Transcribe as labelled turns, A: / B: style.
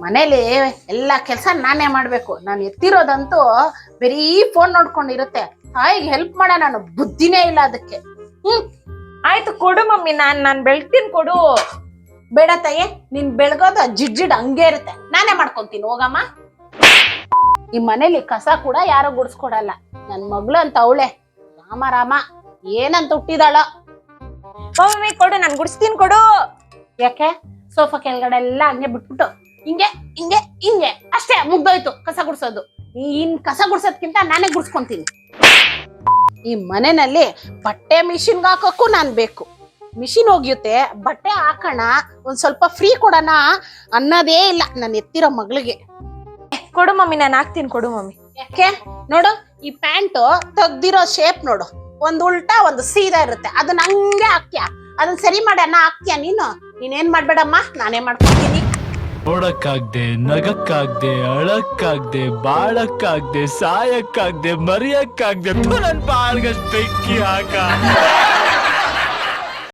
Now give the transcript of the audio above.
A: ಮನೇಲಿ ಎಲ್ಲ ಕೆಲಸ ನಾನೇ ಮಾಡ್ಬೇಕು. ನಾನು ಎತ್ತಿರೋದಂತೂ ಬರೀ ಫೋನ್ ನೋಡ್ಕೊಂಡಿರುತ್ತೆ. ತಾಯಿಗೆ ಹೆಲ್ಪ್ ಮಾಡ ನಾನು ಬುದ್ಧಿನೇ ಇಲ್ಲ ಅದಕ್ಕೆ.
B: ಆಯ್ತು ಕೊಡು ಮಮ್ಮಿ, ನಾನ್ ಬೆಳ್ತೀನಿ ಕೊಡು.
A: ಬೇಡ ತಾಯಿ, ನೀನ್ ಬೆಳಗೋದು ಜಿಡ್ ಹಂಗೆ ಇರುತ್ತೆ. ನಾನೇ ಮಾಡ್ಕೊಂತೀನಿ ಹೋಗಮ್ಮ. ಈ ಮನೇಲಿ ಕಸ ಕೂಡ ಯಾರು ಗುಡ್ಸ್ಕೊಡಲ್ಲ. ನನ್ ಮಗಳು ಅಂತ ಅವಳೆ ರಾಮ ಏನಂತ ಹುಟ್ಟಿದಾಳ.
B: ಮಮ್ಮಿ ಕೊಡು, ನಾನ್ ಗುಡ್ಸ್ತೀನಿ ಕೊಡು.
A: ಯಾಕೆ ಸೋಫಾ ಕೆಳಗಡೆ ಎಲ್ಲ ಹಂಗೆ ಬಿಟ್ಬಿಟ್ಟು ಹಿಂಗೆ ಹಿಂಗೆ ಹಿಂಗೆ ಅಷ್ಟೇ ಮುಗ್ದೋಯ್ತು ಕಸ ಗುಡ್ಸೋದು. ನೀನ್ ಕಸ ಗುಡ್ಸೋದ್ಕಿಂತ ನಾನೇ ಗುಡ್ಸ್ಕೊಂತೀನಿ. ಈ ಮನೆಯಲ್ಲಿ ಬಟ್ಟೆ ಮಿಷಿನ್ಗೆ ಹಾಕೋಕ್ಕೂ ನಾನ್ ಬೇಕು. ಮಿಷಿನ್ ಹೋಗಿಯುತ್ತೆ, ಬಟ್ಟೆ ಹಾಕೋಣ, ಒಂದ್ ಸ್ವಲ್ಪ ಫ್ರೀ ಕೊಡೋಣ ಅನ್ನೋದೇ ಇಲ್ಲ ನಾನು ಎತ್ತಿರೋ ಮಗಳಿಗೆ.
B: ಕೊಡು ಮಮ್ಮಿ, ನಾನು ಹಾಕ್ತೀನಿ ಕೊಡು ಮಮ್ಮಿ.
A: ಯಾಕೆ ನೋಡು, ಈ ಪ್ಯಾಂಟ್ ತೆಗ್ದಿರೋ ಶೇಪ್ ನೋಡು, ಒಂದ್ ಉಲ್ಟಾ ಒಂದು ಸೀದಾ ಇರುತ್ತೆ. ಅದನ್ನ ಹಂಗೆ ಹಾಕ್ತೀಯ, ಅದನ್ನ ಸರಿ ಮಾಡಿ ಅನ್ನ ಹಾಕ್ತೀಯ. ನೀನೇನ್ ಮಾಡ್ಬೇಡಮ್ಮ, ನಾನೇ ಮಾಡ್ಕೊತೀನಿ.
C: ನೋಡಕ್ಕಾಗ್ದೆ, ನಗಕ್ಕಾಗ್ದೆ, ಅಳಕ್ಕಾಗ್ದೆ, ಬಾಳಕ್ಕಾಗ್ದೆ, ಸಾಯಕ್ಕಾಗ್ದೆ, ಮರಿಯಕ್ಕಾಗ್ದೆ, ನನ್ ಬಾಳ್ಗಷ್ಟು ಬೆಂಕಿ ಹಾಕ.